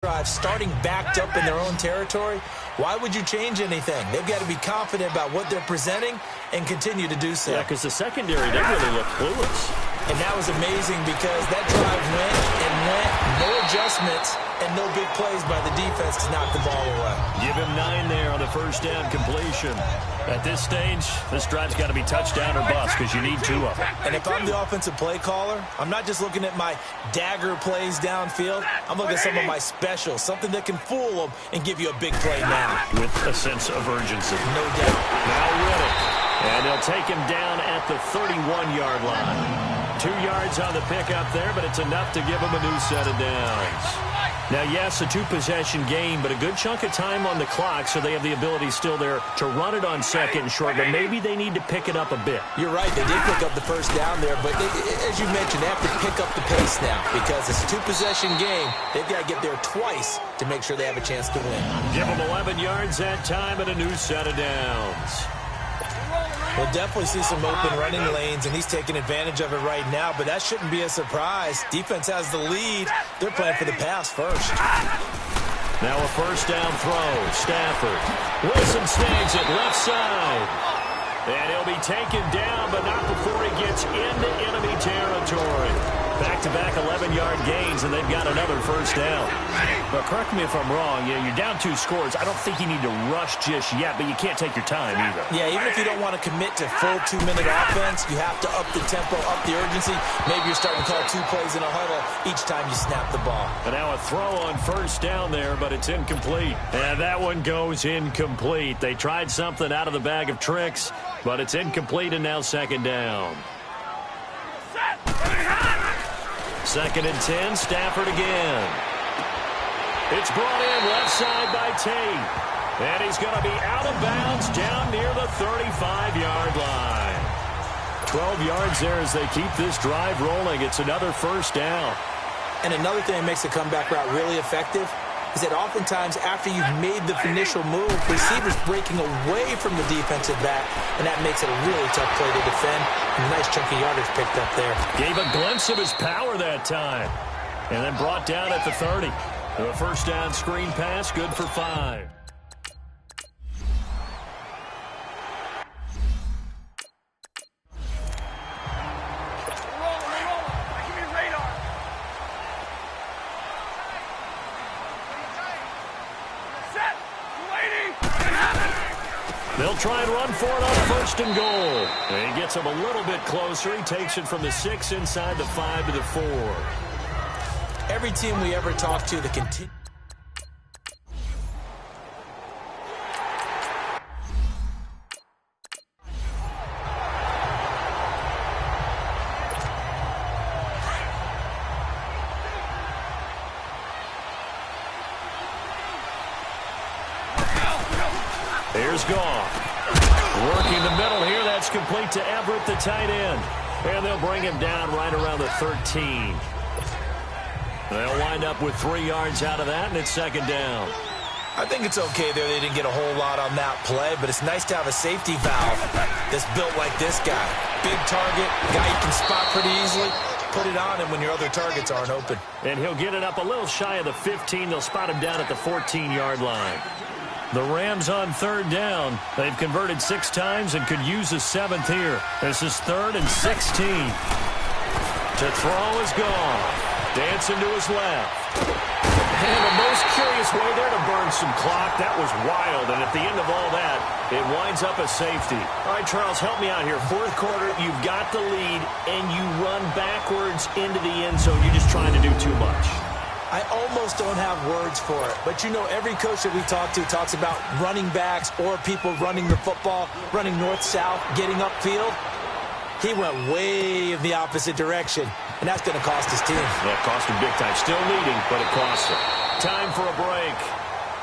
drive starting backed up in their own territory, why would you change anything? They've got to be confident about what they're presenting and continue to do so. Yeah, because the secondary, they really look clueless. And that was amazing because that drive went and went, no adjustments, and no big plays by the defense to knock the ball away. Give him 9 there on the first down completion. At this stage, this drive's got to be touchdown or bust because you need 2 of them. And if I'm the offensive play caller, I'm not just looking at my dagger plays downfield. I'm looking at some of my specials, something that can fool them and give you a big play now. With a sense of urgency. No doubt. Now Riddick. And they'll take him down at the 31-yard line. 2 yards on the pickup there, but it's enough to give him a new set of downs. Now, yes, a 2-possession game, but a good chunk of time on the clock, so they have the ability still there to run it on second and short, but maybe they need to pick it up a bit. You're right. They did pick up the first down there, but as you mentioned, they have to pick up the pace now because it's a 2-possession game. They've got to get there twice to make sure they have a chance to win. Give them 11 yards that time and a new set of downs. We'll definitely see some open running lanes, and he's taking advantage of it right now, but that shouldn't be a surprise. Defense has the lead. They're playing for the pass first. Now a first down throw. Stafford. Wilson snags it left side. And he'll be taken down, but not before he gets into enemy territory. Back-to-back 11-yard gains, and they've got another first down. But correct me if I'm wrong. Yeah, you're down 2 scores. I don't think you need to rush just yet, but you can't take your time either. Yeah, even if you don't want to commit to full 2-minute offense, you have to up the tempo, up the urgency. Maybe you're starting to call 2 plays in a huddle each time you snap the ball. And now a throw on first down there, but it's incomplete. And that one goes incomplete. They tried something out of the bag of tricks, but it's incomplete, and now second down. Second and 10, Stafford again. It's brought in left side by Tate. And he's going to be out of bounds down near the 35-yard line. 12 yards there as they keep this drive rolling. It's another first down. And another thing that makes the comeback route really effective is that oftentimes after you've made the initial move, receivers breaking away from the defensive back, and that makes it a really tough play to defend. And a nice chunk of yardage picked up there. Gave a glimpse of his power that time. And then brought down at the 30. A first down screen pass, good for 5. They'll try and run for it on first and goal. And he gets him a little bit closer. He takes it from the 6 inside the 5 to the 4. Every team we ever talk to that continue. Here's Goff. Working the middle here. That's complete to Everett, the tight end. And they'll bring him down right around the 13. They'll wind up with 3 yards out of that, and it's second down. I think it's okay there. They didn't get a whole lot on that play, but it's nice to have a safety valve that's built like this guy. Big target, guy you can spot pretty easily. Put it on him when your other targets aren't open. And he'll get it up a little shy of the 15. They'll spot him down at the 14-yard line. The Rams on third down. They've converted 6 times and could use a 7th here. This is 3rd and 16. To throw is gone. Dancing to his left. And the most curious way there to burn some clock. That was wild. And at the end of all that, it winds up a safety. All right, Charles, help me out here. 4th quarter, you've got the lead, and you run backwards into the end zone. You're just trying to do too much. I almost don't have words for it. But, you know, every coach that we talk to talks about running backs or people running the football, running north-south, getting upfield. He went way in the opposite direction, and that's going to cost his team. That cost him big time. Still leading, but it cost him. Time for a break.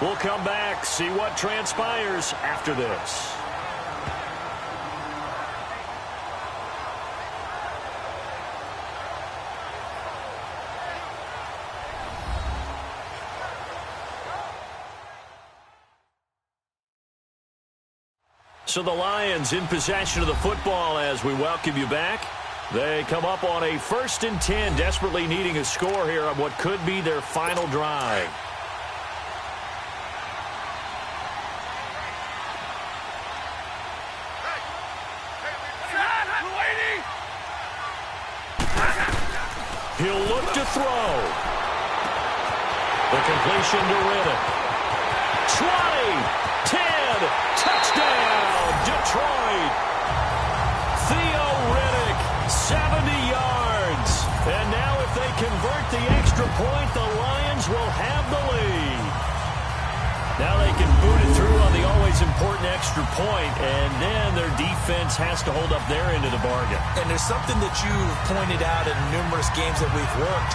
We'll come back, see what transpires after this. So the Lions in possession of the football as we welcome you back. They come up on a 1st and 10, desperately needing a score here on what could be their final drive. to throw. The completion to Riddick. 20, 10, touchdown, Detroit. Theo Riddick, 70 yards. And now if they convert the extra point, the Lions will have the lead. Now they can boot it through on the always important extra point, and then their defense has to hold up their end of the bargain. And there's something that you've pointed out in numerous games that we've worked.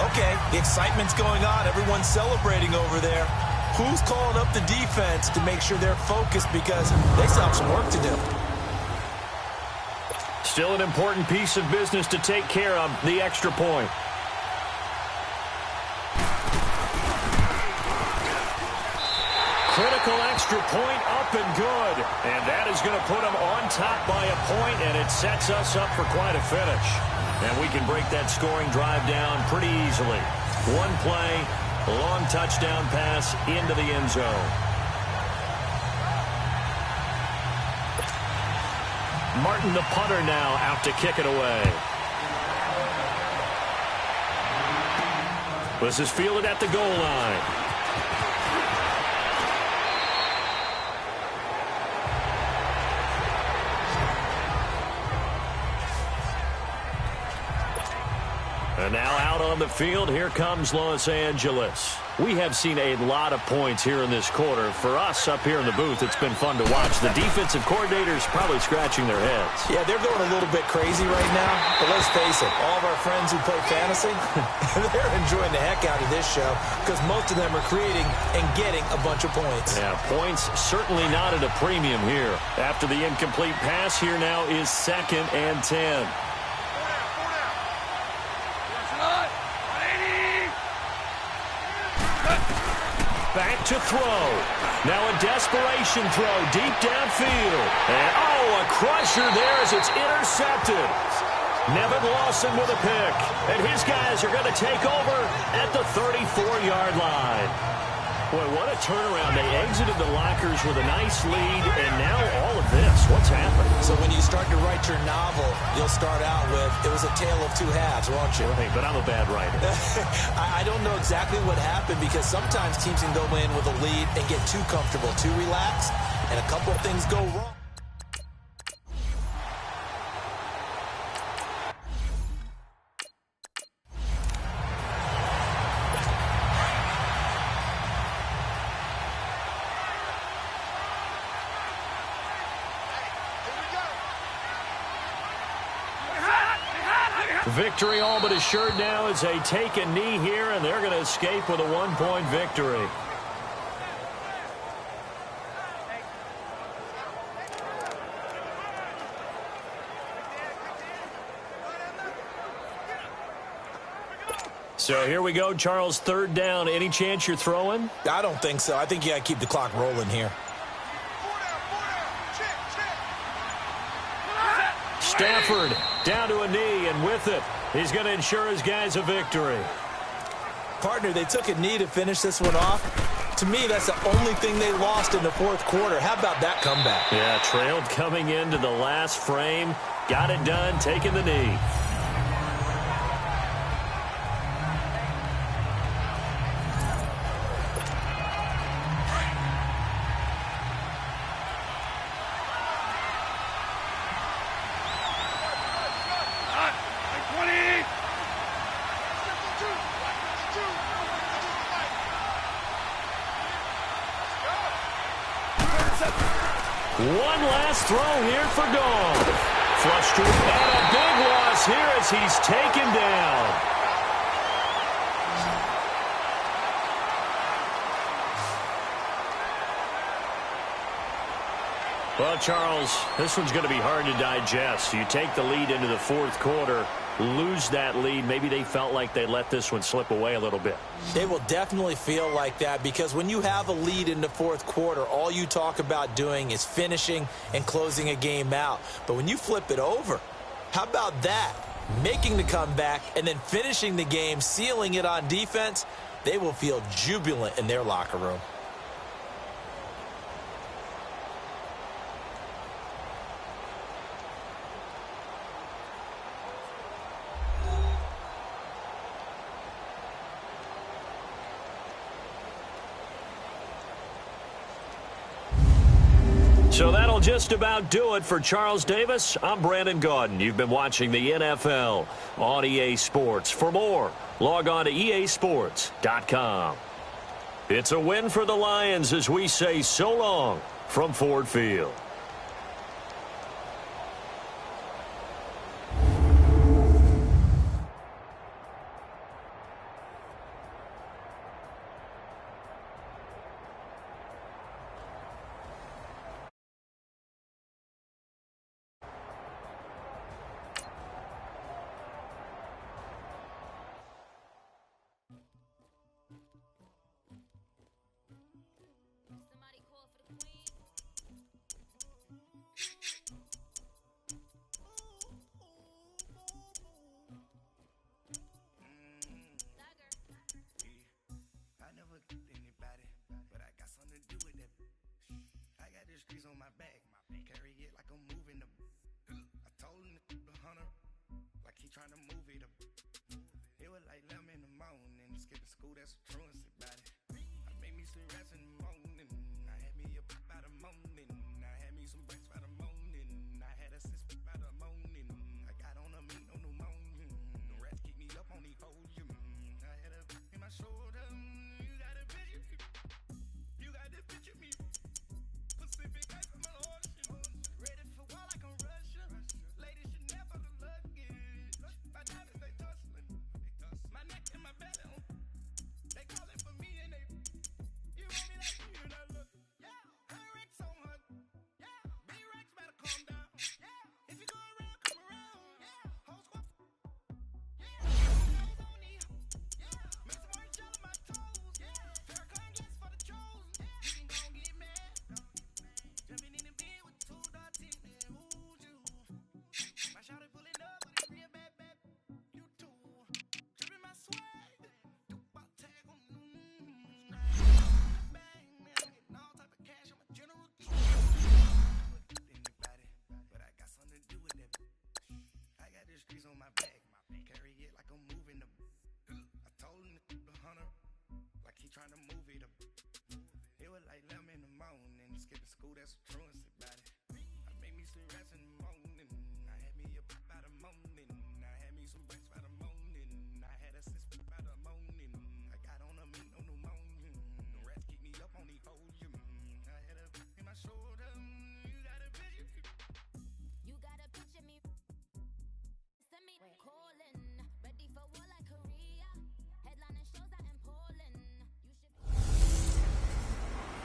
Okay, the excitement's going on. Everyone's celebrating over there. Who's calling up the defense to make sure they're focused because they still have some work to do? Still an important piece of business to take care of, the extra point. Critical extra point up and good. And that is going to put them on top by a point, and it sets us up for quite a finish. And we can break that scoring drive down pretty easily. One play, a long touchdown pass into the end zone. Martin, the punter, now out to kick it away. This is fielded at the goal line. And now out on the field, here comes Los Angeles. We have seen a lot of points here in this quarter. For us up here in the booth, it's been fun to watch. The defensive coordinators probably scratching their heads. Yeah, they're going a little bit crazy right now. But let's face it, all of our friends who play fantasy, they're enjoying the heck out of this show because most of them are creating and getting a bunch of points. Yeah, points certainly not at a premium here. After the incomplete pass, here now is 2nd and 10. Back to throw. Now a desperation throw deep downfield. And, a crusher there as it's intercepted. Nevin Lawson with a pick. And his guys are going to take over at the 34-yard line. Boy, what a turnaround. They exited the lockers with a nice lead, and now all of this. What's happening? So when you start to write your novel, you'll start out with, it was a tale of two halves, won't you? Right, but I'm a bad writer. I don't know exactly what happened because sometimes teams can go in with a lead and get too comfortable, too relaxed, and a couple of things go wrong. Victory all but assured now as they take a knee here, and they're going to escape with a 1-point victory. So here we go, Charles, 3rd down. Any chance you're throwing? I don't think so. I think you got to keep the clock rolling here. Stafford down to a knee, and with it, he's going to ensure his guys a victory. Partner, they took a knee to finish this one off. To me, that's the only thing they lost in the 4th quarter. How about that comeback? Yeah, trailed coming into the last frame. Got it done, taking the knee. One last throw here for Gold. Flush to and a big loss here as he's taken down. Well, Charles, this one's going to be hard to digest. You take the lead into the 4th quarter, lose that lead. Maybe they felt like they let this one slip away a little bit. They will definitely feel like that because when you have a lead in the 4th quarter, all you talk about doing is finishing and closing a game out. But when you flip it over, how about that? Making the comeback and then finishing the game, sealing it on defense, they will feel jubilant in their locker room. So that'll just about do it for Charles Davis. I'm Brandon Gaudin. You've been watching the NFL on EA Sports. For more, log on to easports.com. It's a win for the Lions as we say so long from Ford Field.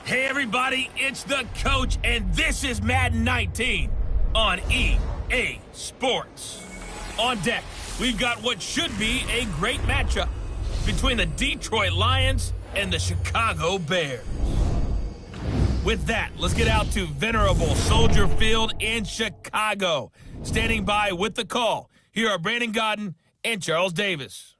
Hey everybody, it's the coach, and this is Madden 19 on EA Sports. On deck, we've got what should be a great matchup between the Detroit Lions and the Chicago Bears. With that, let's get out to venerable Soldier Field in Chicago. Standing by with the call, here are Brandon Gaudin and Charles Davis.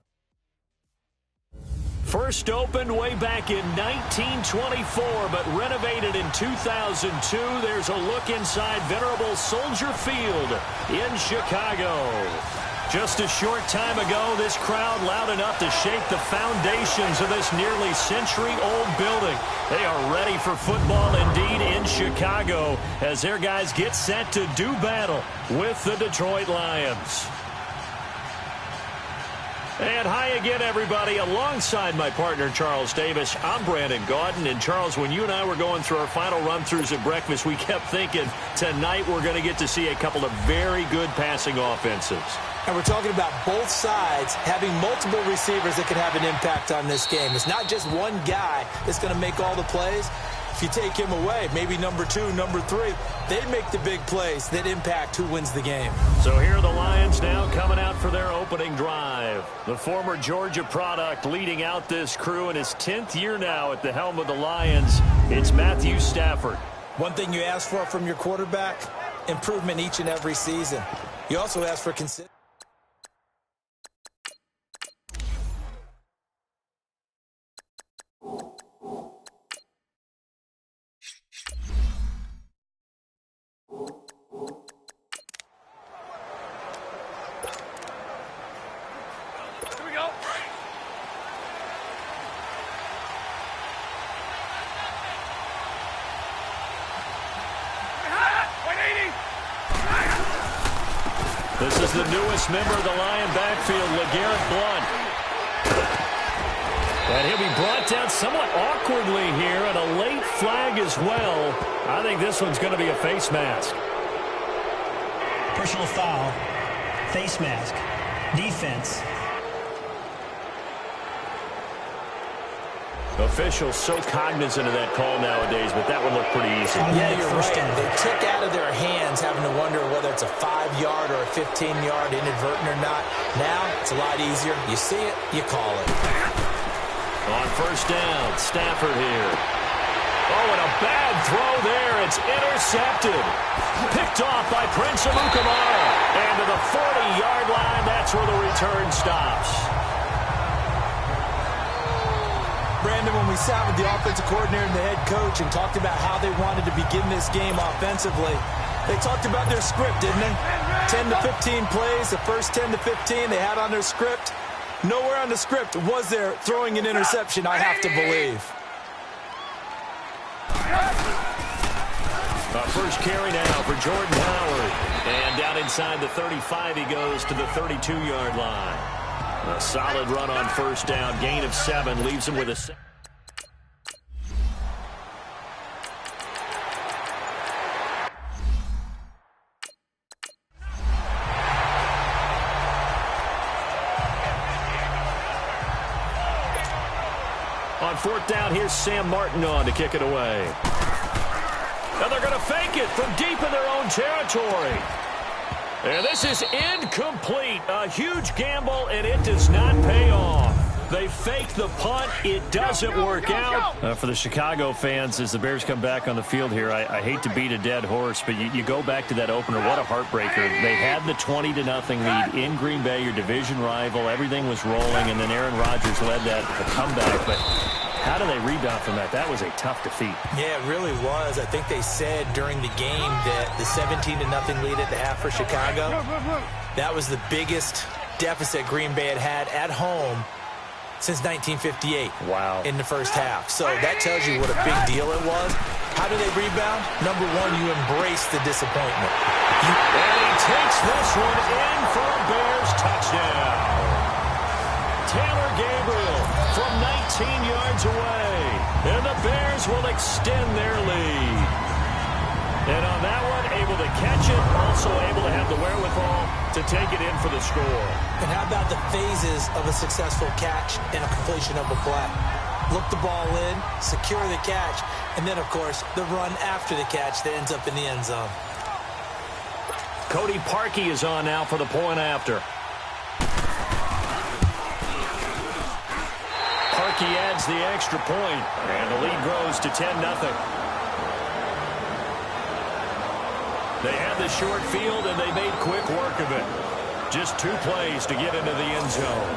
First opened way back in 1924, but renovated in 2002. There's a look inside venerable Soldier Field in Chicago. Just a short time ago, this crowd loud enough to shake the foundations of this nearly century-old building. They are ready for football indeed in Chicago as their guys get set to do battle with the Detroit Lions. And hi again, everybody. Alongside my partner, Charles Davis, I'm Brandon Gaudin. And, Charles, when you and I were going through our final run-throughs at breakfast, we kept thinking tonight we're going to get to see a couple of very good passing offenses. And we're talking about both sides having multiple receivers that can have an impact on this game. It's not just one guy that's going to make all the plays. If you take him away, maybe number 2, number 3, they make the big plays that impact who wins the game. So here are the Lions now coming out for their opening drive. The former Georgia product leading out this crew in his 10th year now at the helm of the Lions. It's Matthew Stafford. One thing you ask for from your quarterback, improvement each and every season. You also ask for consistency. the newest member of the Lion backfield, LeGarrette Blount. And he'll be brought down somewhat awkwardly here, and a late flag as well. I think this one's going to be a face mask. Personal foul, face mask, defense. Officials so cognizant of that call nowadays, but that would look pretty easy. Yeah, you're right. They took out of their hands having to wonder whether it's a 5-yard or a 15-yard inadvertent or not. Now, it's a lot easier. You see it, you call it. On first down, Stafford here. Oh, and a bad throw there. It's intercepted. Picked off by Prince Amukamara. And to the 40-yard line, that's where the return stops. Brandon, when we sat with the offensive coordinator and the head coach and talked about how they wanted to begin this game offensively, they talked about their script, didn't they? 10 to 15 plays, the first 10 to 15 they had on their script. Nowhere on the script was there throwing an interception, I have to believe. First carry now for Jordan Howard. And down inside the 35, he goes to the 32-yard line. A solid run on first down. Gain of 7 leaves him with a... On fourth down, here's Sam Martin on to kick it away. And they're going to fake it from deep in their own territory. And this is incomplete. A huge gamble, and it does not pay off. They fake the punt. It doesn't work out. For the Chicago fans, as the Bears come back on the field here, I hate to beat a dead horse, but you go back to that opener. What a heartbreaker. They had the 20-0 lead in Green Bay, your division rival. Everything was rolling, and then Aaron Rodgers led that comeback. But how do they rebound from that? That was a tough defeat. Yeah, it really was. I think they said during the game that the 17-0 lead at the half for Chicago, that was the biggest deficit Green Bay had at home since 1958. Wow. In the first half. So that tells you what a big deal it was. How do they rebound? Number one, you embrace the disappointment. And he takes this one in for a Bears touchdown. Taylor Gabriel from 19 yards away. And the Bears will extend their lead. And on that one, able to catch it, also able to have the wherewithal to take it in for the score. And how about the phases of a successful catch and a completion of a play? Look the ball in, secure the catch, and then, of course, the run after the catch that ends up in the end zone. Cody Parkey is on now for the point after. Parkey adds the extra point, and the lead grows to 10-0. They had the short field, and they made quick work of it. Just 2 plays to get into the end zone.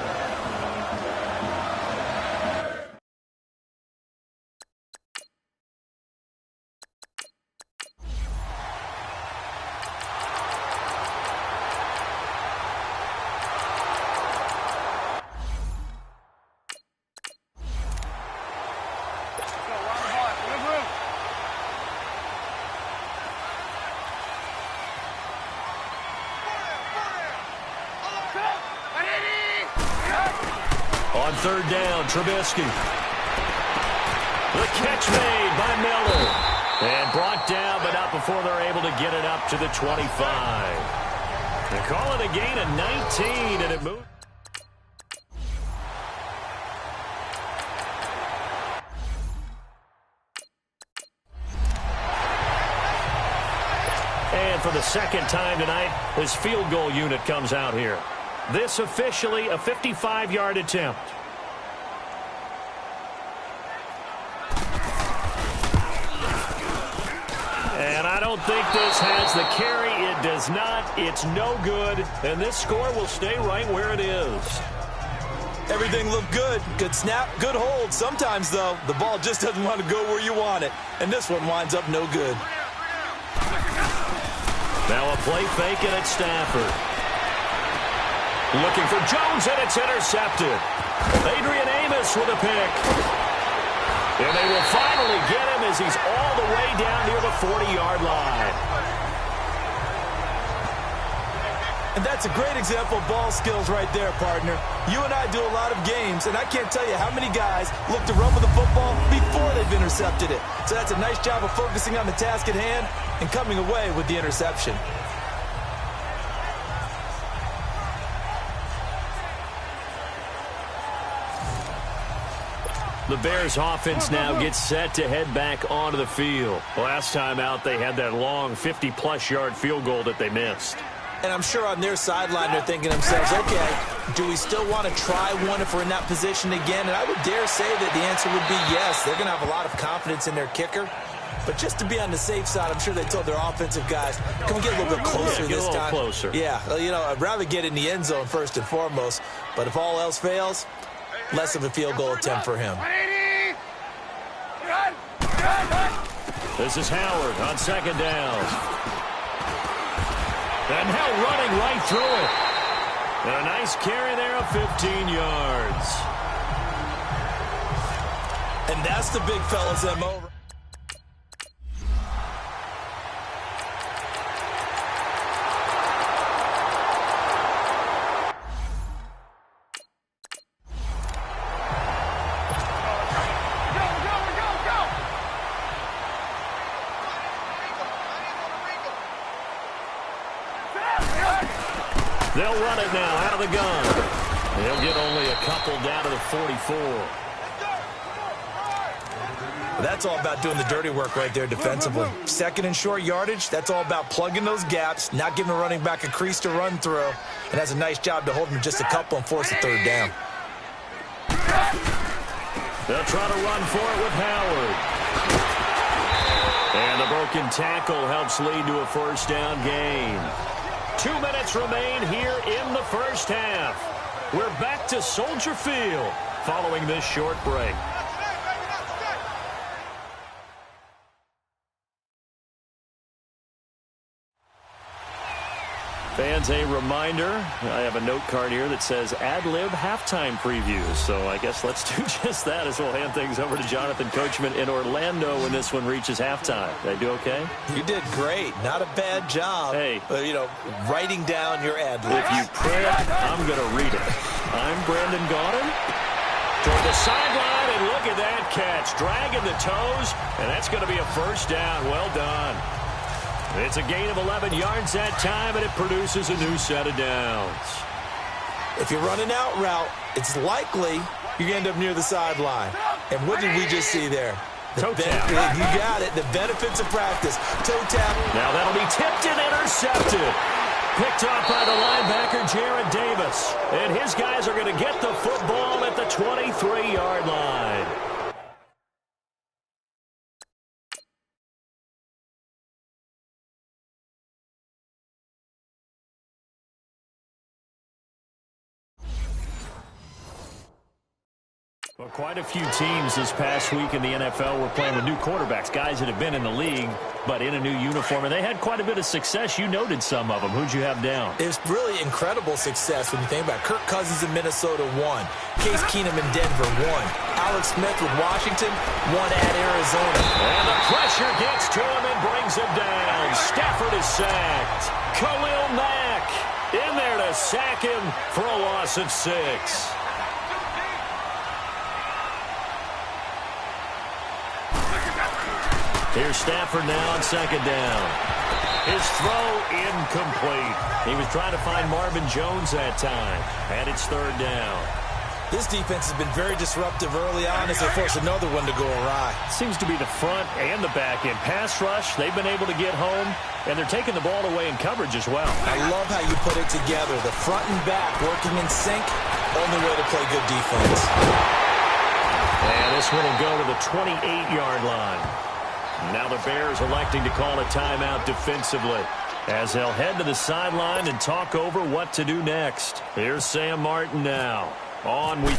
On third down, Trubisky. The catch made by Miller. And brought down, but not before they're able to get it up to the 25. They call it a gain of 19, and it moved. And for the second time tonight, his field goal unit comes out here. This officially a 55-yard attempt. And I don't think this has the carry. It does not. It's no good. And this score will stay right where it is. Everything looked good. Good snap, good hold. Sometimes, though, the ball just doesn't want to go where you want it. And this one winds up no good. Now a play fake, and it's Stafford. Looking for Jones, and it's intercepted. Adrian Amos with a pick. And they will finally get him as he's all the way down near the 40-yard line. And that's a great example of ball skills right there, partner. You and I do a lot of games, and I can't tell you how many guys look to run with the football before they've intercepted it. So that's a nice job of focusing on the task at hand and coming away with the interception. The Bears offense now gets set to head back onto the field. Last time out, they had that long 50-plus yard field goal that they missed. And I'm sure on their sideline they're thinking to themselves, okay, do we still want to try one if we're in that position again? And I would dare say that the answer would be yes. They're going to have a lot of confidence in their kicker. But just to be on the safe side, I'm sure they told their offensive guys, can we get a little bit closer this time? Get a little closer. Yeah, you know, I'd rather get in the end zone first and foremost. But if all else fails, less of a field goal attempt for him. This is Howard on second down. And now running right through it. And a nice carry there of 15 yards. And that's the big fella's MO. They'll run it now out of the gun. They'll get only a couple down to the 44. That's all about doing the dirty work right there defensively. Second and short yardage, that's all about plugging those gaps, not giving a running back a crease to run through, and has a nice job to hold him just a couple and force a third down. They'll try to run for it with Howard. And the broken tackle helps lead to a first down gain. 2 minutes remain here in the first half. We're back to Soldier Field following this short break. Fans, a reminder, I have a note card here that says ad-lib halftime previews. So I guess let's do just that as we'll hand things over to Jonathan Coachman in Orlando when this one reaches halftime. Did I do okay? You did great. Not a bad job. Hey. You know, writing down your ad-lib. If you print, I'm going to read it. I'm Brandon Gaudin. Toward the sideline, and look at that catch. Dragging the toes, and that's going to be a first down. Well done. It's a gain of 11 yards that time, and it produces a new set of downs. If you're running out route, it's likely you're going to end up near the sideline. And what did we just see there? Toe tap. You got it. The benefits of practice. Toe tap. Now that'll be tipped and intercepted. Picked off by the linebacker, Jared Davis. And his guys are going to get the football at the 23-yard line. Well, quite a few teams this past week in the NFL were playing with new quarterbacks, guys that have been in the league, but in a new uniform. And they had quite a bit of success. You noted some of them. Who'd you have down? It's really incredible success when you think about it. Kirk Cousins in Minnesota, 1. Case Keenum in Denver, 1. Alex Smith with Washington, 1 at Arizona. And the pressure gets to him and brings him down. Stafford is sacked. Khalil Mack in there to sack him for a loss of 6. Here's Stafford now on second down. His throw incomplete. He was trying to find Marvin Jones that time. And it's third down. This defense has been very disruptive early on as they force another one to go awry. Seems to be the front and the back end. Pass rush, they've been able to get home, and they're taking the ball away in coverage as well. I love how you put it together. The front and back working in sync, only way to play good defense. And this one will go to the 28-yard line. Now the Bears electing to call a timeout defensively as they'll head to the sideline and talk over what to do next. Here's Sam Martin now. On we...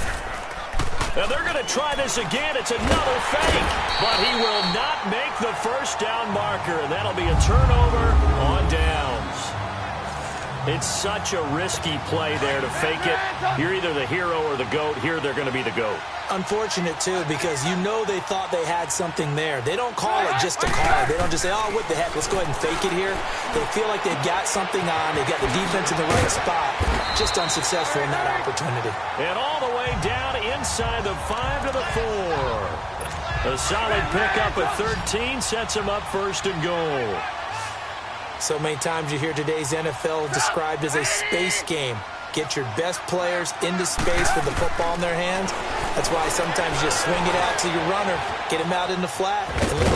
Now they're going to try this again. It's another fake, but he will not make the first down marker, and that'll be a turnover on downs. It's such a risky play there to fake it. You're either the hero or the GOAT. Here they're going to be the GOAT. Unfortunate, too, because you know they thought they had something there. They don't call it just to call it. They don't just say, oh, what the heck, let's go ahead and fake it here. They feel like they've got something on. They've got the defense in the right spot. Just unsuccessful in that opportunity. And all the way down inside the 5 to the 4. A solid pickup at 13 sets them up first and goal. So many times you hear today's NFL described as a space game. Get your best players into space with the football in their hands. That's why sometimes you just swing it out to your runner, get him out in the flat.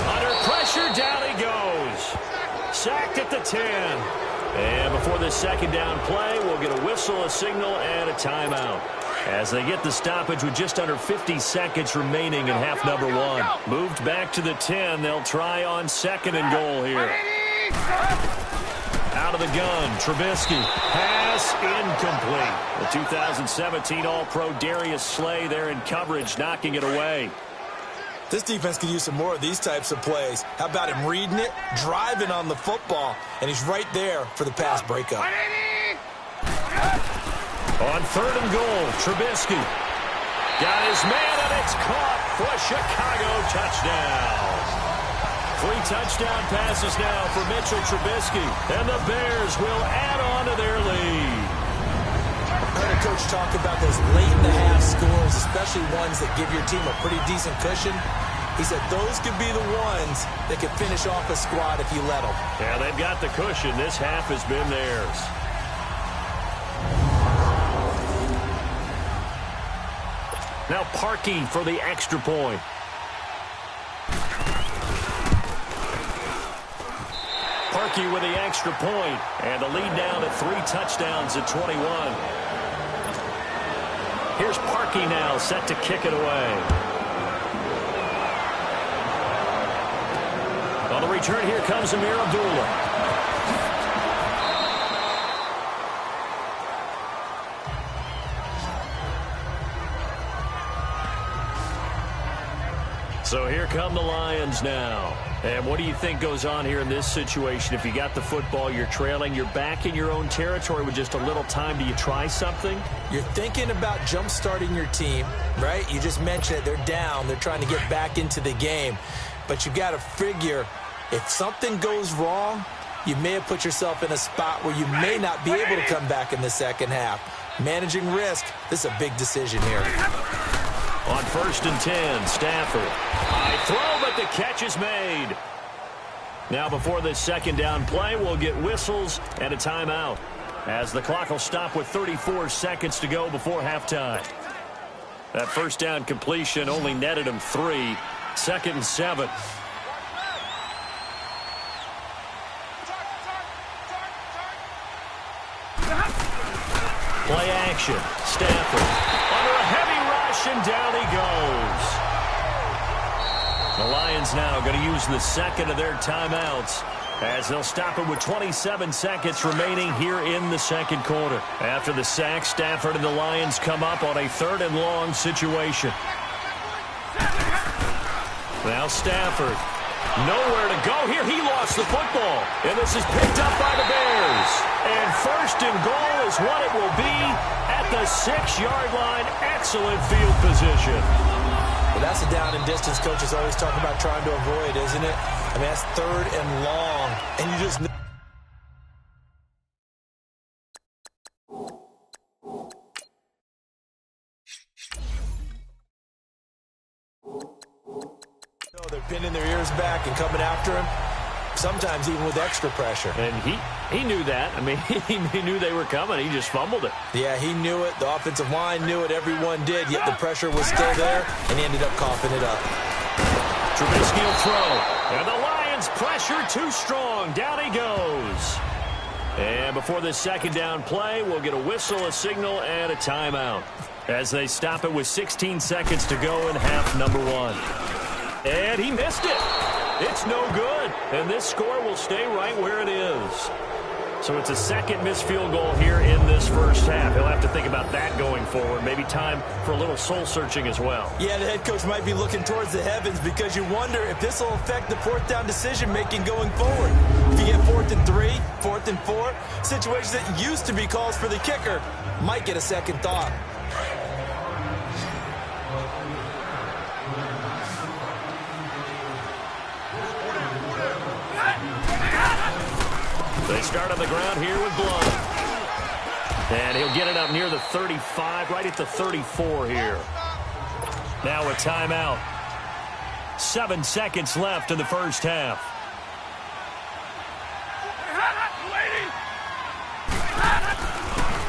Under pressure, down he goes. Sacked at the 10. And before the second down play, we'll get a whistle, a signal, and a timeout. As they get the stoppage with just under 50 seconds remaining in half number 1. Moved back to the 10. They'll try on second and goal here. Out of the gun, Trubisky. Pass incomplete. The 2017 All-Pro Darius Slay there in coverage, knocking it away. This defense could use some more of these types of plays. How about him reading it, driving on the football, and he's right there for the pass breakup. On third and goal, Trubisky. Got his man, and it's caught for a Chicago touchdown. 3 touchdown passes now for Mitchell Trubisky, and the Bears will add on to their lead. I heard a coach talk about those late-in-the-half scores, especially ones that give your team a pretty decent cushion. He said those could be the ones that could finish off a squad if you let them. Yeah, they've got the cushion. This half has been theirs. Now Parkey for the extra point. Parkey with the extra point, and the lead down to 3 touchdowns at 21. Here's Parkey now, set to kick it away. On the return, here comes Amir Abdullah. So here come the Lions now. And what do you think goes on here in this situation? If you got the football, you're trailing, you're back in your own territory with just a little time. Do you try something? You're thinking about jump-starting your team, right? You just mentioned it. They're down. They're trying to get back into the game. But you got to figure, if something goes wrong, you may have put yourself in a spot where you may not be able to come back in the second half. Managing risk, this is a big decision here. On 1st and 10, Stafford. High throw, but the catch is made. Now before this second down play, we'll get whistles and a timeout, as the clock will stop with 34 seconds to go before halftime. That first down completion only netted him 3. 2nd and 7. Play action. Stafford. Under a heavy rush, and down he goes. The Lions now going to use the second of their timeouts, as they'll stop it with 27 seconds remaining here in the second quarter. After the sack, Stafford and the Lions come up on a 3rd and long situation. Now Stafford. Nowhere to go here. He lost the football. And this is picked up by the Bears. And 1st and goal is what it will be at the 6-yard line. Excellent field position. Well, that's a down and distance coaches always talk about trying to avoid, isn't it? I mean, that's 3rd and long. And you just... They're pinning their ears back and coming after him, sometimes even with extra pressure. And he knew that. I mean, he knew they were coming. He just fumbled it. Yeah, he knew it. The offensive line knew it. Everyone did, yet the pressure was still there, and he ended up coughing it up. Trubisky will throw. And the Lions pressure too strong. Down he goes. And before this second down play, we'll get a whistle, a signal, and a timeout, as they stop it with 16 seconds to go in half number 1. And he missed it. It's no good. And this score will stay right where it is. So it's a second missed field goal here in this first half. He'll have to think about that going forward. Maybe time for a little soul-searching as well. Yeah, the head coach might be looking towards the heavens, because you wonder if this will affect the 4th down decision-making going forward. If you get 4th and 3, 4th and 4, situations that used to be calls for the kicker might get a second thought. They start on the ground here with Blunt. And he'll get it up near the 35, right at the 34 here. Now a timeout. 7 seconds left in the first half.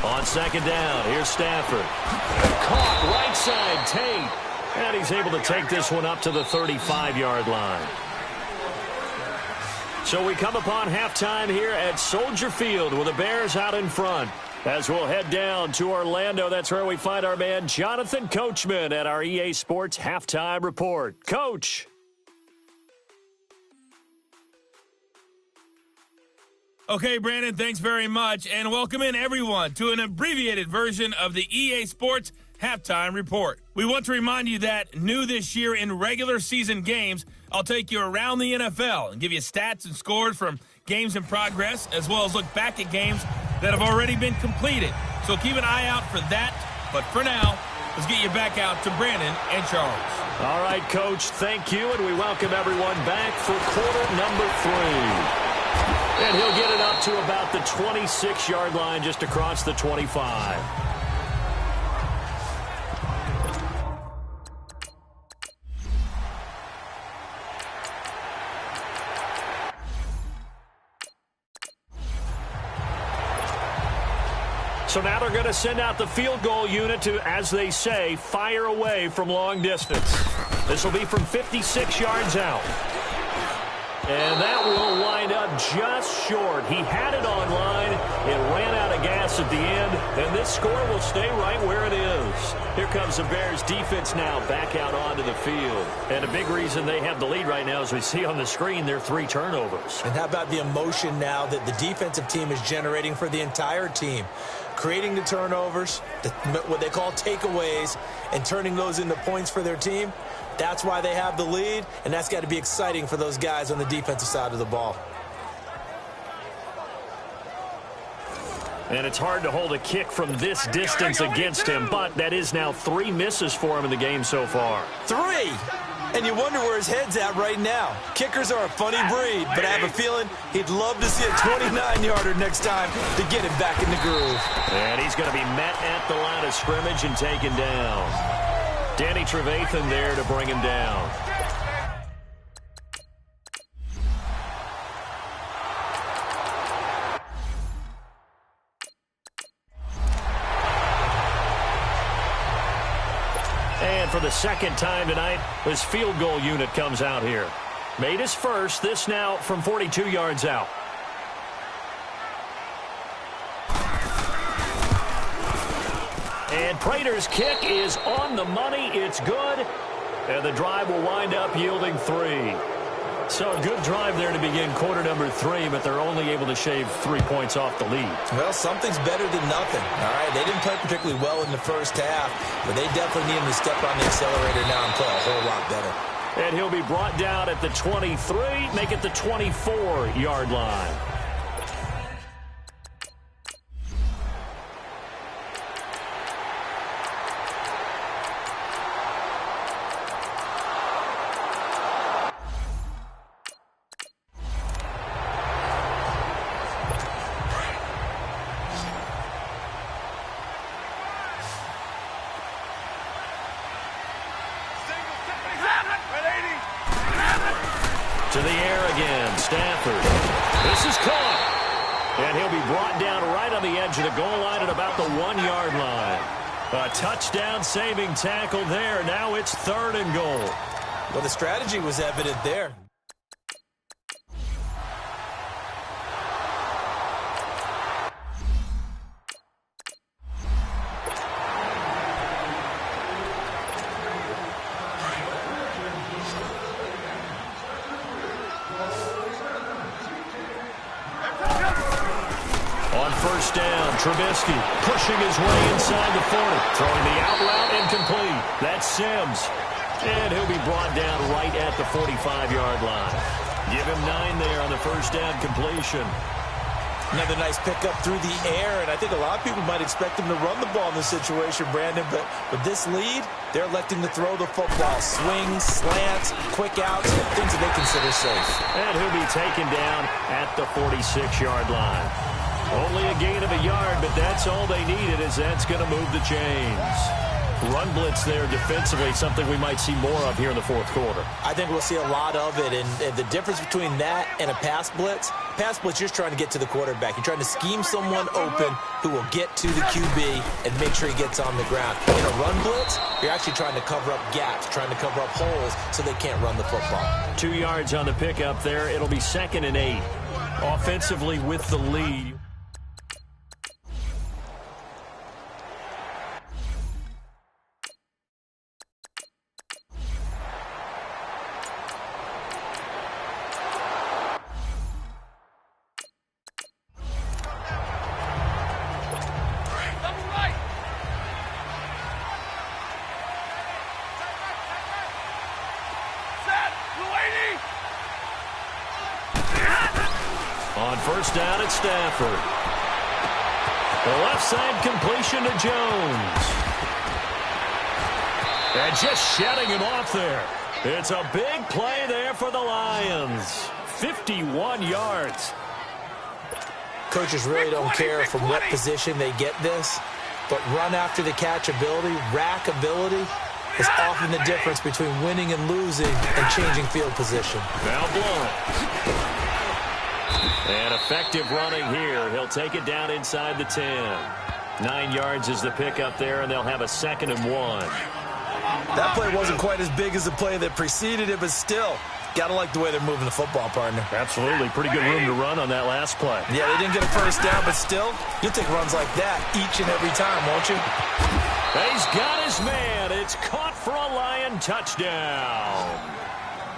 On second down, here's Stafford. Caught right side, Tate. And he's able to take this one up to the 35-yard line. So we come upon halftime here at Soldier Field with the Bears out in front. As we'll head down to Orlando, that's where we find our man Jonathan Coachman at our EA Sports Halftime Report. Coach. Okay, Brandon, thanks very much, and welcome in everyone to an abbreviated version of the EA Sports Halftime Report. We want to remind you that new this year in regular season games, I'll take you around the NFL and give you stats and scores from games in progress, as well as look back at games that have already been completed. So keep an eye out for that. But for now, let's get you back out to Brandon and Charles. All right, Coach, thank you, and we welcome everyone back for quarter number 3. And he'll get it up to about the 26-yard line just across the 25. So now they're going to send out the field goal unit to, as they say, fire away from long distance. This will be from 56 yards out. And that will wind up just short. He had it on line. It ran out of gas at the end. And this score will stay right where it is. Here comes the Bears defense now back out onto the field. And a big reason they have the lead right now, as we see on the screen, their 3 turnovers. And how about the emotion now that the defensive team is generating for the entire team? Creating the turnovers, what they call takeaways, and turning those into points for their team. That's why they have the lead, and that's got to be exciting for those guys on the defensive side of the ball. And it's hard to hold a kick from this distance against him, but that is now 3 misses for him in the game so far. 3! And you wonder where his head's at right now. Kickers are a funny breed, but I have a feeling he'd love to see a 29-yarder next time to get him back in the groove. And he's going to be met at the line of scrimmage and taken down. Danny Trevathan there to bring him down. And for the second time tonight, this field goal unit comes out here. Made his first, this now from 42 yards out. And Prater's kick is on the money. It's good. And the drive will wind up yielding 3. So a good drive there to begin quarter number 3, but they're only able to shave 3 points off the lead. Well, something's better than nothing. All right, they didn't play particularly well in the first half, but they definitely need him to step on the accelerator now and play a whole lot better. And he'll be brought down at the 23, make it the 24-yard line. To the air again, Stafford. This is caught. And he'll be brought down right on the edge of the goal line at about the 1-yard line. A touchdown-saving tackle there. Now it's 3rd and goal. Well, the strategy was evident there. First down, Trubisky pushing his way inside the 40. Throwing the out route incomplete. That's Sims. And he'll be brought down right at the 45-yard line. Give him 9 there on the first down completion. Another nice pickup through the air, and I think a lot of people might expect him to run the ball in this situation, Brandon, but with this lead, they're electing to throw the football. Swings, slants, quick outs, things that they consider safe. And he'll be taken down at the 46-yard line. Only a gain of a yard, but that's all they needed, as that's going to move the chains. Run blitz there defensively, something we might see more of here in the fourth quarter. I think we'll see a lot of it, and the difference between that and a pass blitz, you're just trying to get to the quarterback. You're trying to scheme someone open who will get to the QB and make sure he gets on the ground. In a run blitz, you're actually trying to cover up gaps, trying to cover up holes so they can't run the football. 2 yards on the pickup there. It'll be 2nd and 8. Offensively with the lead. On first down at Stafford. The left side completion to Jones. And just shutting him off there. It's a big play there for the Lions. 51 yards. Coaches really don't care from what position they get this, but run after the catch ability, rack ability, is often the difference between winning and losing and changing field position. Now blown. And effective running here. He'll take it down inside the 10. 9 yards is the pickup there, and they'll have a 2nd and 1. That play wasn't quite as big as the play that preceded it, but still, got to like the way they're moving the football, partner. Absolutely. Pretty good room to run on that last play. Yeah, they didn't get a first down, but still, you'll take runs like that each and every time, won't you? He's got his man. It's caught for a Lion touchdown.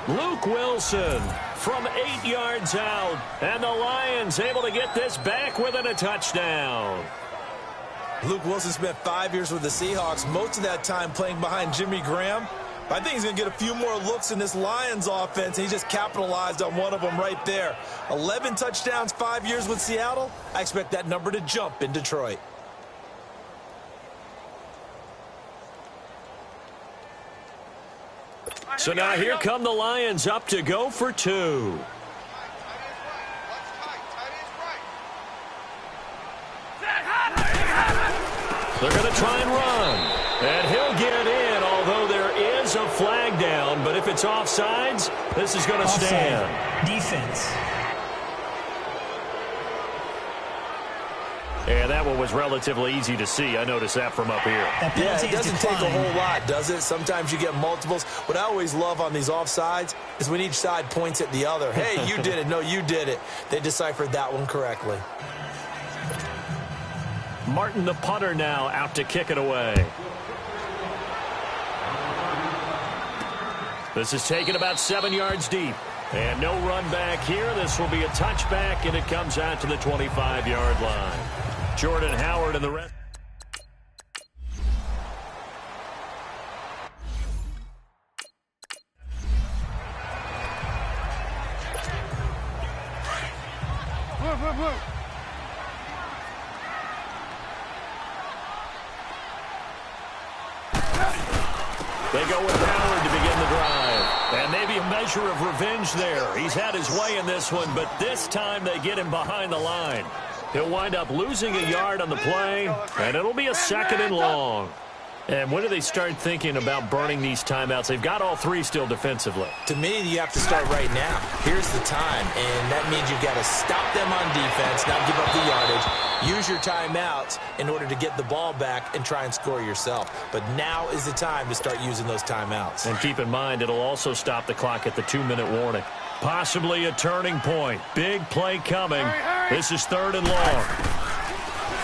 Luke Wilson from 8 yards out, and the Lions able to get this back within a touchdown. Luke Wilson spent 5 years with the Seahawks, most of that time playing behind Jimmy Graham. But I think he's going to get a few more looks in this Lions offense, and he just capitalized on one of them right there. 11 touchdowns, 5 years with Seattle. I expect that number to jump in Detroit. So now here come the Lions up to go for 2. They're going to try and run. And he'll get in, although there is a flag down. But if it's offsides, this is going to stand. Defense. And that one was relatively easy to see. I noticed that from up here. Yeah, it doesn't take a whole lot, does it? Sometimes you get multiples. What I always love on these offsides is when each side points at the other. Hey, you did it. No, you did it. They deciphered that one correctly. Martin, the punter, now out to kick it away. This is taken about 7 yards deep. And no run back here. This will be a touchback, and it comes out to the 25-yard line. Jordan Howard and the rest. They go with Howard to begin the drive. And maybe a measure of revenge there. He's had his way in this one, but this time they get him behind the line. He'll wind up losing a yard on the play, and it'll be a 2nd and long. And when do they start thinking about burning these timeouts? They've got all 3 still defensively. To me, you have to start right now. Here's the time, and that means you've got to stop them on defense, not give up the yardage. Use your timeouts in order to get the ball back and try and score yourself. But now is the time to start using those timeouts. And keep in mind, it'll also stop the clock at the 2-minute warning. Possibly a turning point. Big play coming. This is 3rd and long.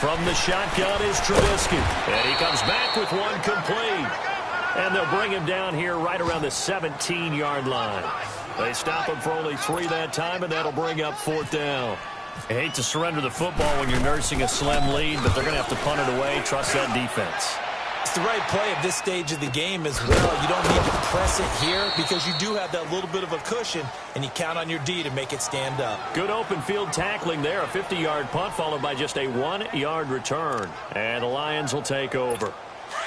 From the shotgun is Trubisky. And he comes back with one complete. And they'll bring him down here right around the 17-yard line. They stop him for only 3 that time, and that'll bring up 4th down. I hate to surrender the football when you're nursing a slim lead, but they're going to have to punt it away. Trust that defense. It's the right play at this stage of the game as well. You don't need to press it here because you do have that little bit of a cushion, and you count on your D to make it stand up. Good open field tackling there. A 50-yard punt followed by just a 1-yard return. And the Lions will take over.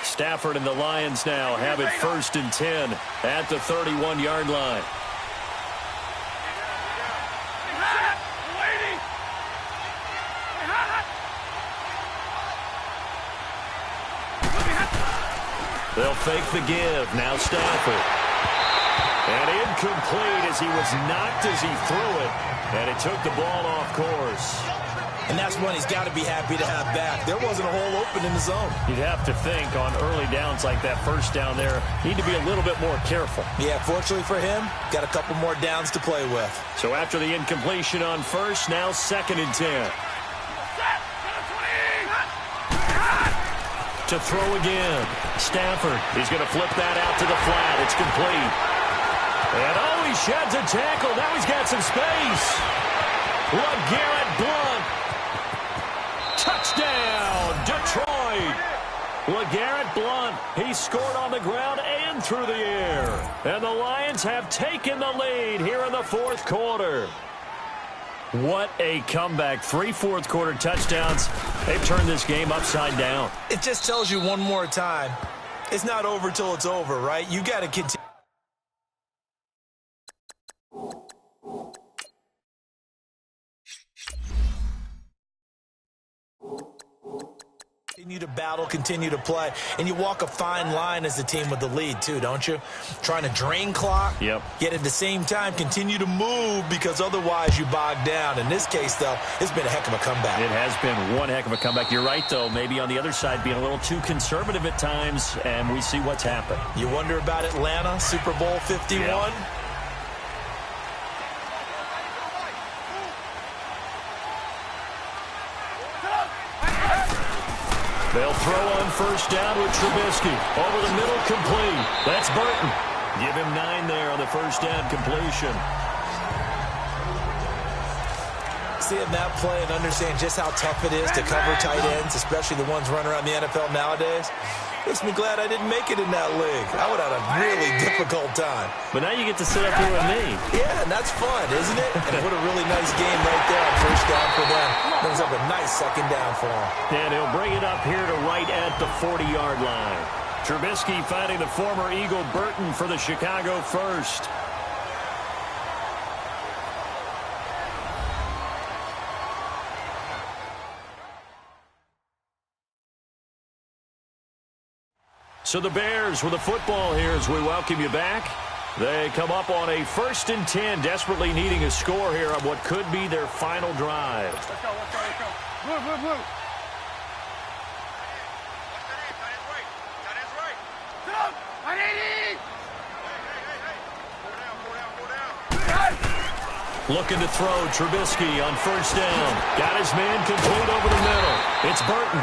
Stafford and the Lions now have it 1st and 10 at the 31-yard line. They'll fake the give. Now Stafford. And incomplete as he was knocked as he threw it. And it took the ball off course. And that's one he's got to be happy to have back. There wasn't a hole open in the zone. You'd have to think on early downs like that, first down there, need to be a little bit more careful. Yeah, fortunately for him, got a couple more downs to play with. So after the incompletion on first, now 2nd and 10. To throw again. Stafford. He's going to flip that out to the flat. It's complete. And he sheds a tackle. Now he's got some space. LeGarrette Blount. Touchdown, Detroit. LeGarrette Blount. He scored on the ground and through the air. And the Lions have taken the lead here in the 4th quarter. What a comeback. 3 fourth-quarter touchdowns. They've turned this game upside down. It just tells you one more time, it's not over till it's over, right? You got to continue. Continue to battle, continue to play. And you walk a fine line as the team with the lead, too, don't you? Trying to drain clock. Yep. Yet at the same time, continue to move because otherwise you bog down. In this case, though, it's been a heck of a comeback. It has been one heck of a comeback. You're right, though. Maybe on the other side being a little too conservative at times, and we see what's happened. You wonder about Atlanta, Super Bowl 51? Yeah. They'll throw on first down with Trubisky. Over the middle, complete. That's Burton. Give him 9 there on the first down completion. Seeing that play and understand just how tough it is to cover tight ends, especially the ones running around the NFL nowadays, makes me glad I didn't make it in that league. I would have had a really difficult time. But now you get to sit up here with me. Yeah, and that's fun, isn't it? And what a really nice game right there on first down for them. Brings up a nice 2nd down for them. And he'll bring it up here to right at the 40-yard line. Trubisky finding the former Eagle Burton for the Chicago first. So the Bears with the football here as we welcome you back. They come up on a 1st and 10, desperately needing a score here on what could be their final drive. Let's go, let's go, let's go. Blue, blue, blue. Looking to throw, Trubisky on first down. Got his man complete over the middle. It's Burton.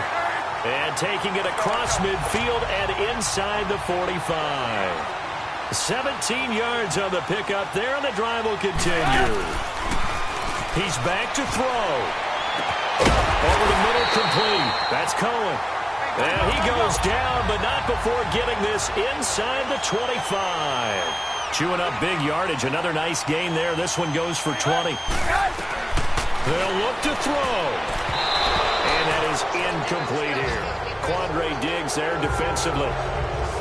And taking it across midfield and inside the 45. 17 yards on the pickup there, and the drive will continue. He's back to throw. Over the middle, complete. That's Cohen. And he goes down, but not before getting this inside the 25. Chewing up big yardage. Another nice gain there. This one goes for 20. They'll look to throw. And that is incomplete here. Quandre Diggs there defensively.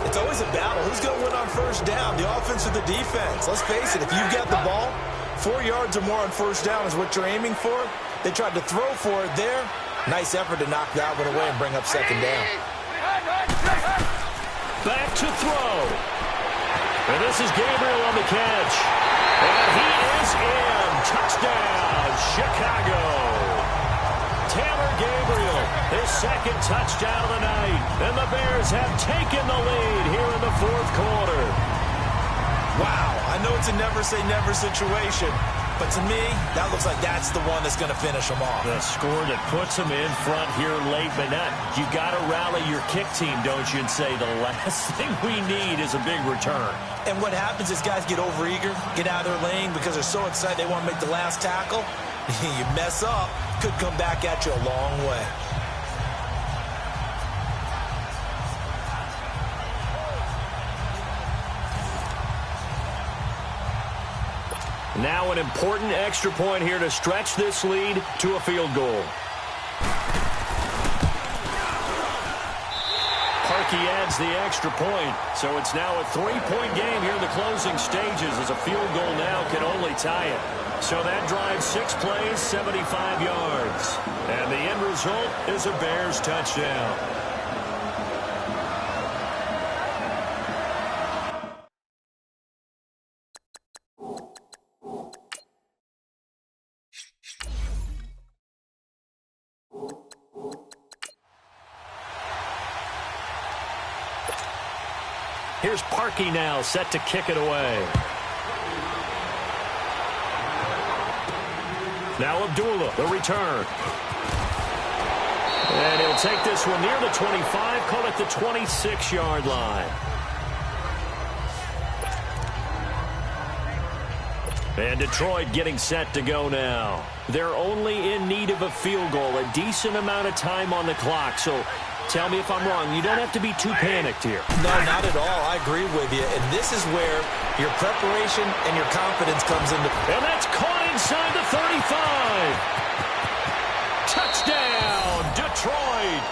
It's always a battle. Who's going to win on first down, the offense or the defense? Let's face it, if you've got the ball, 4 yards or more on first down is what you're aiming for. They tried to throw for it there. Nice effort to knock that one away and bring up 2nd down. Back to throw. And this is Gabriel on the catch. And he is in. Touchdown, Chicago. Taylor Gabriel, his 2nd touchdown of the night. And the Bears have taken the lead here in the 4th quarter. Wow, I know it's a never-say-never situation, but to me, that looks like that's the one that's going to finish them off. The score that puts them in front here late, but not. You got to rally your kick team, don't you, and say the last thing we need is a big return. And what happens is guys get overeager, get out of their lane because they're so excited they want to make the last tackle. You mess up, could come back at you a long way. Now an important extra point here to stretch this lead to a field goal. Parkey adds the extra point, so it's now a 3-point game here in the closing stages as a field goal now can only tie it. So that drives 6 plays, 75 yards. And the end result is a Bears touchdown. Here's Parkey now, set to kick it away. Now Abdullah, the return. And he'll take this one near the 25, call it the 26-yard line. And Detroit getting set to go now. They're only in need of a field goal, a decent amount of time on the clock, so tell me if I'm wrong. You don't have to be too panicked here. No, not at all. I agree with you. And this is where your preparation and your confidence comes into play. And that's caught inside the 35. Touchdown, Detroit.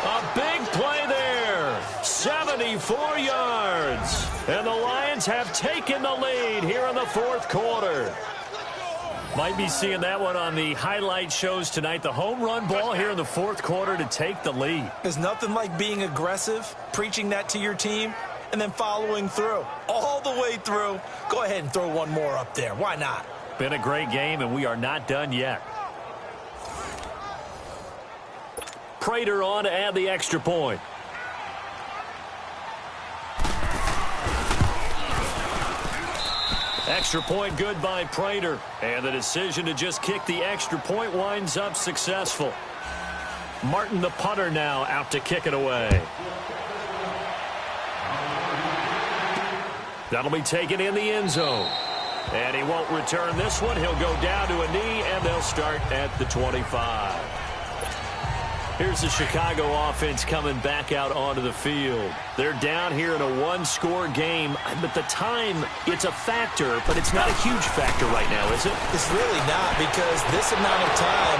A big play there. 74 yards. And the Lions have taken the lead here in the fourth quarter. Might be seeing that one on the highlight shows tonight. The home run ball here in the fourth quarter to take the lead. There's nothing like being aggressive, preaching that to your team, and then following through. All the way through. Go ahead and throw one more up there. Why not? Been a great game, and we are not done yet. Prater on to add the extra point. Extra point good by Prater. And the decision to just kick the extra point winds up successful. Martin, the punter, now out to kick it away. That'll be taken in the end zone. And he won't return this one. He'll go down to a knee, and they'll start at the 25. Here's the Chicago offense coming back out onto the field. They're down here in a one-score game, but the time, it's a factor, but it's not a huge factor right now, is it? It's really not, because this amount of time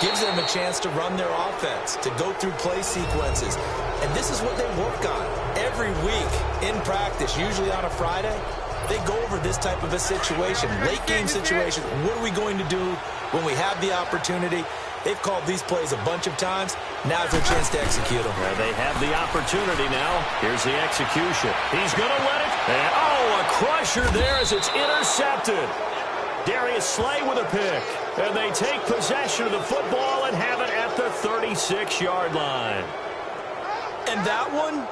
gives them a chance to run their offense, to go through play sequences. And this is what they work on every week in practice, usually on a Friday. They go over this type of a situation, late-game situation. What are we going to do when we have the opportunity? They've called these plays a bunch of times. Now's their chance to execute them. Well, they have the opportunity now. Here's the execution. He's going to let it. And, oh, a crusher there as it's intercepted. Darius Slay with a pick. And they take possession of the football and have it at the 36-yard line. And that one,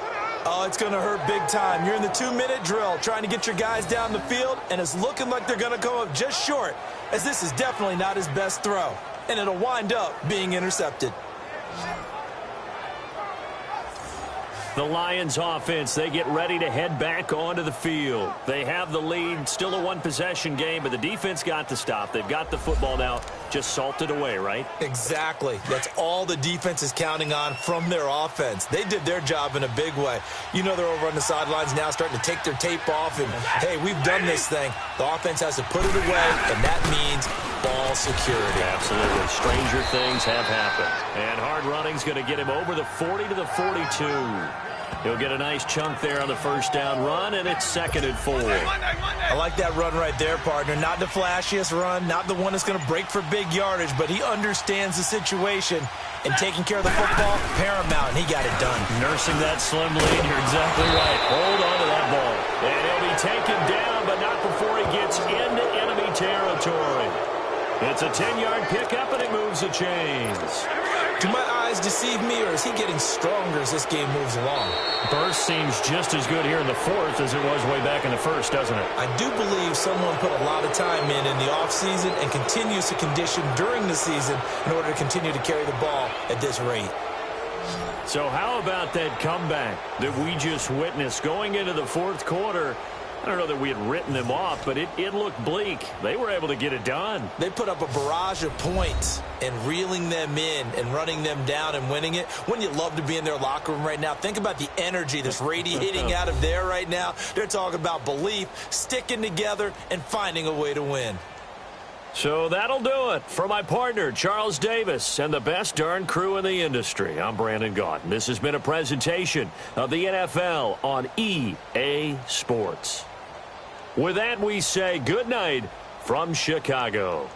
oh, it's going to hurt big time. You're in the 2-minute drill trying to get your guys down the field, and it's looking like they're going to come up just short, as this is definitely not his best throw. And it'll wind up being intercepted. The Lions offense, they get ready to head back onto the field. They have the lead, still a one-possession game, but the defense got the stop. They've got the football now, just salted away, right? Exactly. That's all the defense is counting on from their offense. They did their job in a big way. You know they're over on the sidelines now starting to take their tape off, and, hey, we've done this thing. The offense has to put it away, and that means ball security. Absolutely. Stranger things have happened. And hard running's going to get him over the 40 to the 42. He'll get a nice chunk there on the first down run, and it's 2nd and 4. I like that run right there, partner. Not the flashiest run, not the one that's going to break for big yardage, but he understands the situation, and taking care of the football, paramount, and he got it done. Nursing that slim lead, you're exactly right. Hold on to that ball. And he'll be taken down, but not before he gets into enemy territory. It's a 10-yard pickup, and it moves the chains. Do my eyes deceive me, or is he getting stronger as this game moves along? Burst seems just as good here in the fourth as it was way back in the first, doesn't it? I do believe someone put a lot of time in the offseason and continues to condition during the season in order to continue to carry the ball at this rate. So how about that comeback that we just witnessed going into the fourth quarter? I don't know that we had written them off, but it looked bleak. They were able to get it done. They put up a barrage of points, and reeling them in and running them down and winning it. Wouldn't you love to be in their locker room right now? Think about the energy that's radiating out of there right now. They're talking about belief, sticking together, and finding a way to win. So that'll do it. For my partner, Charles Davis, and the best darn crew in the industry, I'm Brandon Gaudin. This has been a presentation of the NFL on EA Sports. With that, we say good night from Chicago.